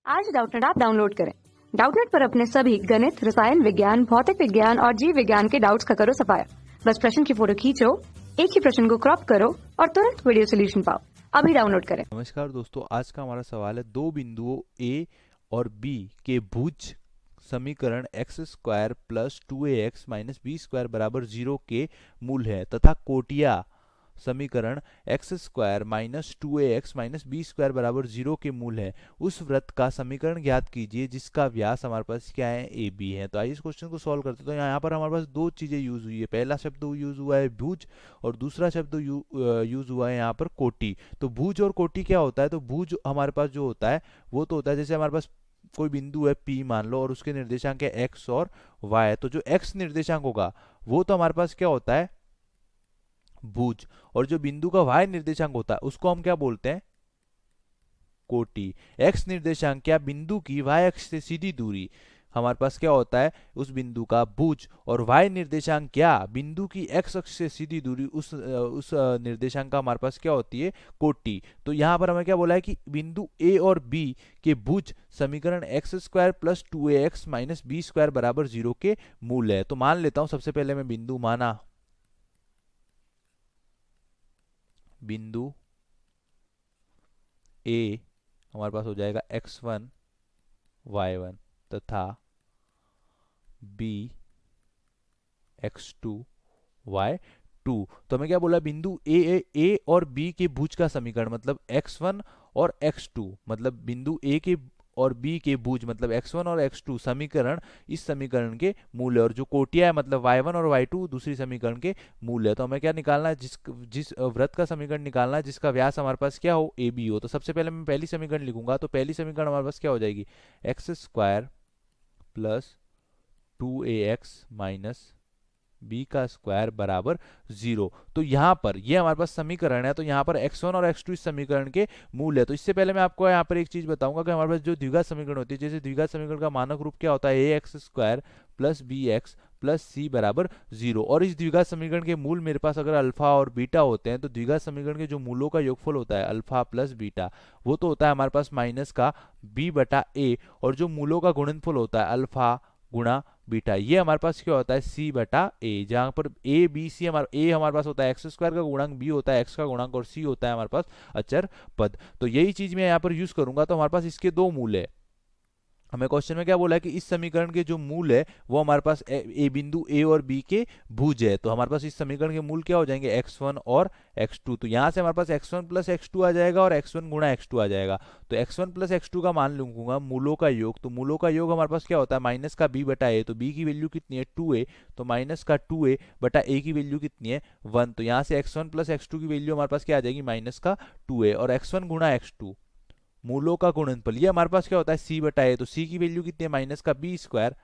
आज Doubtnut app download करें। Doubtnut पर अपने सभी गणित, रसायन विज्ञान, भौतिक विज्ञान और जीव विज्ञान के डाउट्स का करो सफाया। बस प्रश्न की फोटो खींचो, एक ही प्रश्न को क्रॉप करो और तुरंत वीडियो सोल्यूशन पाओ। अभी डाउनलोड करें। नमस्कार दोस्तों, आज का हमारा सवाल है दो बिंदुओं ए और बी के भुज समीकरण x square plus 2ax minus b square बराबर 0 के मूल है तथा कोटिया समीकरण x square minus 2ax minus b square बराबर 0 के मूल है। उस वृत्त का समीकरण ज्ञात कीजिए जिसका व्यास हमारे पास क्या है, ए बी है। तो आइए इस क्वेश्चन को सॉल्व करते हैं। तो यहाँ पर हमारे पास दो चीजें यूज हुई है। पहला शब्द यूज हुआ है भुज और दूसरा शब्द यूज हुआ है यहाँ पर कोटि। तो भुज और कोटि क्या होता है? तो भुज हमारे पास जो होता है वो तो होता है जैसे हमारे पास कोई बिंदु है P मान लो और उसके निर्देशांक है x और y। तो जो x निर्देशांक होगा वो तो हमारे पास क्या होता है, भुज, और जो बिंदु का y निर्देशांक होता है उसको हम क्या बोलते हैं, कोटि। x निर्देशांक क्या, बिंदु की y अक्ष से सीधी दूरी हमारे पास क्या होता है, उस बिंदु का भुज, और y निर्देशांक क्या, बिंदु की x अक्ष से सीधी दूरी उस निर्देशांक का हमारे पास क्या होती है, कोटि। तो यहाँ पर हमें क्या बोला है कि बिंदु a और b के भुज समीकरण x square plus 2ax minus b square बराबर 0 के मूल है। तो मान लेता हूं, सबसे पहले मैं बिंदु माना, बिंदु a हमारे पास हो जाएगा x1 y1 तथा b x2 y2। तो हमें क्या बोला, बिंदु ए और बी के भुज का समीकरण मतलब x1 और x2, मतलब बिंदु ए के और बी के भुज मतलब x1 और x2 समीकरण इस समीकरण के मूल है, और जो कोटिया है मतलब y1 और y2 दूसरी समीकरण के मूल है। तो हमें क्या निकालना है, जिस वृत्त का समीकरण निकालना है जिसका व्यास हमारे पास क्या हो, ए बी हो। तो सबसे पहले मैं पहली समीकरण लिखूंगा। तो पहली समीकरण हमारे पास क्या हो जाएगी, x square plus 2ax minus b का स्क्वायर बराबर 0। तो यहाँ पर ये हमारे पास समीकरण है, तो यहाँ पर x1 और x2 इस समीकरण के मूल है। तो इससे पहले मैं आपको यहाँ पर एक चीज बताऊंगा कि हमारे पास जो द्विघात समीकरण होती है, जैसे द्विघात समीकरण का मानक रूप क्या होता है, a x square plus b x plus c बराबर 0। और इस द्विघात समीकरण के मूल मेरे पास अगर अल्फा और बीटा होते हैं, तो द्विघात समीकरण के जो मूलों का योगफल होता है अल्फा प्लस बीटा, वो तो होता है हमारे पास माइनस का बी बटा ए, और जो मूलों का गुणनफल होता है अल्फा गुणा बीटा, ये हमारे पास क्या होता है, सी बटा ए, जहां पर ए बी सी ए हमारे पास होता है एक्स स्क्वायर का गुणांक, बी होता है एक्स का गुणांक, और सी होता है हमारे पास अचर पद। तो यही चीज मैं यहाँ पर यूज करूंगा। तो हमारे पास इसके दो मूल है। हमें क्वेश्चन में क्या बोला है कि इस समीकरण के जो मूल है वो हमारे पास बिंदु ए और बी के भुज है। तो हमारे पास इस समीकरण के मूल क्या हो जाएंगे, x1 और x2। तो यहां से हमारे पास x1 प्लस x2 आ जाएगा और x1 गुणा x2 आ जाएगा। तो x1 प्लस x2 का मान लूंगा मूलों का योग। तो मूलों का योग हमारे पास क्या होता है, माइनस का b बटा ए। तो b की वैल्यू कितनी है, 2a। तो माइनस का 2a बटा a की वैल्यू कितनी है, 1। तो यहाँ से x1 प्लस x2 की वैल्यू हमारे पास क्या आ जाएगी, माइनस का 2a, और x1 गुणा x2 मूलों का गुणनफल, ये हमारे पास क्या होता है, सी बटा ए। तो सी की वैल्यू कितनी है, माइनस का बी स्क्वायर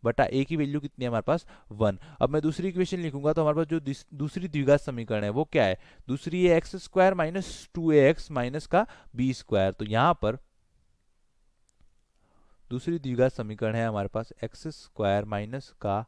बटा ए की वैल्यू कितनी है हमारे पास 1। अब मैं दूसरी इक्वेशन लिखूंगा। तो हमारे पास जो दूसरी द्विघात समीकरण है वो क्या है, दूसरी है x square minus 2ax minus का बी स्क्वायर। तो यहां पर दूसरी द्विघात समीकरण है हमारे पास एक्स स्क्वायर माइनस का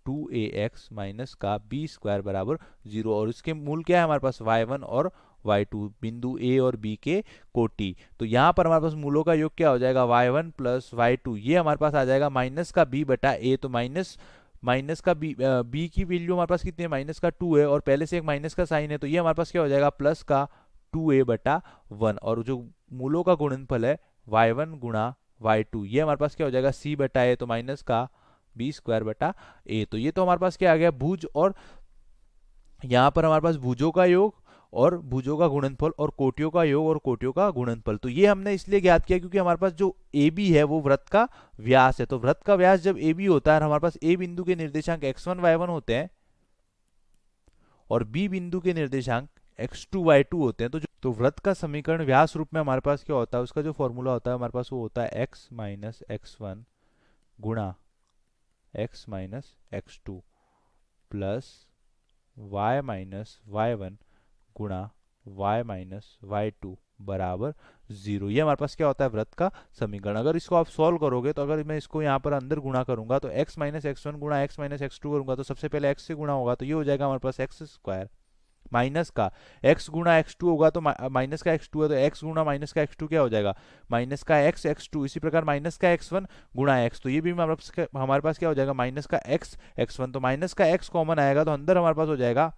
2ax माइनस का बी स्क्वायर बराबर 0, और इसके मूल क्या है हमारे पास, y1 और y2, बिंदु a और b के कोटि। तो यहाँ पर हमारे पास मूलों का योग क्या हो जाएगा, y1 प्लस y2, ये हमारे पास आ जाएगा माइनस का b बटा a। तो माइनस का b की वैल्यू हमारे पास कितनी है, माइनस का 2 है, और पहले से एक माइनस का साइन है, तो ये हमारे पास क्या हो जाएगा, प्लस का 2a बटा 1। और जो मूलों का गुणनफल है y1 गुणा y2, ये हमारे पास क्या हो जाएगा, c बटा a। तो माइनस का बी स्क्वायर बटा ए। तो ये तो हमारे पास क्या आ गया, भुज, और यहां पर हमारे पास भुजों का योग और भुजों का गुणनफल और कोटियों का योग और कोटियों का गुणनफल। तो ये हमने इसलिए ज्ञात किया क्योंकि हमारे पास जो ए बी है वो वृत्त का व्यास है। तो वृत्त का व्यास जब ए बी होता है, हमारे पास ए बिंदु के निर्देशांक x1 y1 होते हैं और बी बिंदु के निर्देशांक x2 y2 होते हैं। तो वृत्त का समीकरण व्यास रूप में हमारे पास क्या होता है, उसका जो फॉर्मूला होता है हमारे पास वो होता है x माइनस x1 गुणा x minus x2 plus y minus y1 गुणा y माइनस y2 बराबर 0। ये हमारे पास क्या होता है, वृत्त का समीकरण। अगर इसको आप सॉल्व करोगे, तो अगर मैं इसको यहाँ पर अंदर गुणा करूंगा तो x माइनस x1 गुणा x माइनस x2 करूंगा, तो सबसे पहले x से गुणा होगा, तो ये हो जाएगा हमारे पास एक्स स्क्वायर माइनस का x गुणा x2 होगा तो माइनस का x2 है तो x गुणा माइनस का x2 क्या हो जाएगा, माइनस का x x2। इसी प्रकार माइनस का x1 गुणा x, तो ये भी हमारे पास क्या हो जाएगा, माइनस का x x1। तो माइनस का x कॉमन आएगा तो अंदर हमारे पास हो जाएगा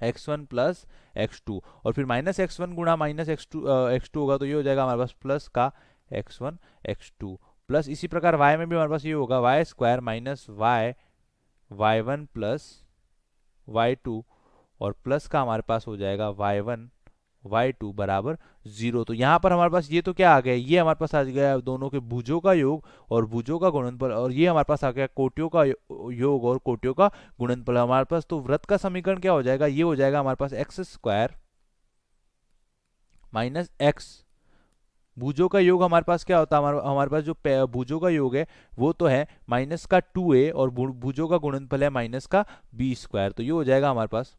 x1 प्लस x2, और फिर माइनस x1 गुणा माइनस x2 होगा तो ये हो जाएगा हमारे पास प्लस का x1 x2 प्लस। इसी प्रकार y में भी हमारे पास ये होगा y square minus y1 plus y2, और प्लस का हमारे पास हो जाएगा y1 y2 बराबर 0। तो यहाँ पर हमारे पास ये तो क्या आ गया, ये हमारे पास आ गया दोनों के भुजों का योग और भुजों का गुणनफल, और ये हमारे पास आ गया कोटियों का योग और कोटियों का गुणनफल हमारे पास। तो वृत्त का समीकरण क्या हो जाएगा, ये हो जाएगा हमारे पास एक्स स्क्वायर माइनस एक्स, भुजों का योग हमारे पास क्या होता है, हमारे पास जो भुजों का योग है वो तो है माइनस का 2a, और भुजों का गुणनफल है माइनस का b स्क्वायर। तो ये हो जाएगा हमारे पास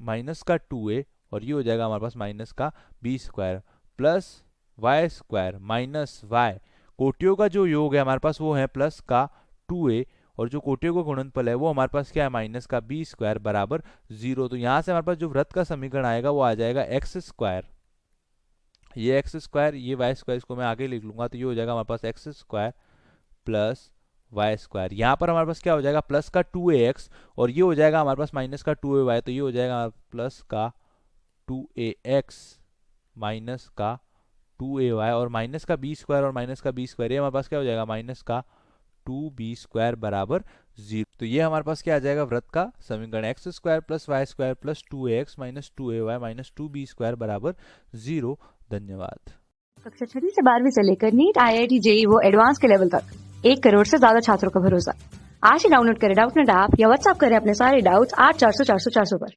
माइनस का 2a, और ये हो जाएगा हमारे पास माइनस का b square plus y square minus y, कोटियों का जो योग है हमारे पास वो है प्लस का 2a, और जो कोटियों का गुणनफल है वो हमारे पास क्या है, माइनस का b स्क्वायर बराबर 0। तो यहां से हमारे पास जो वृत्त का समीकरण आएगा वो आ जाएगा एक्स स्क्वायर, ये एक्स स्क्वायर ये वाई स्क्वायर, इसको मैं आगे लिख लूंगा तो ये हो जाएगा हमारे पास x square plus y square. यहाँ पर हमारे पास क्या हो जाएगा, प्लस का 2ax, और ये हो जाएगा हमारे पास माइनस का 2ay, तो ये हो जाएगा प्लस का 2ax माइनस का 2ay, और माइनस का b स्क्वायर और माइनस का b स्क्वायर, ये हमारे पास क्या हो जाएगा, माइनस का 2b स्क्वायर बराबर 0। तो ये हमारे पास क्या आ जाएगा, वृत्त का समीकरण x square plus y square plus 2ax minus 2ay minus 2b square बराबर 0। धन्यवाद। कक्षा 6वीं से 12वीं से लेकर नीट, IIT, JEE वो एडवांस के लेवल तक 1 करोड़ से ज्यादा छात्रों का भरोसा। आज ही डाउनलोड करें डाउटनेट ऐप या व्हाट्सएप करें अपने सारे डाउट्स 8400 400 400 पर।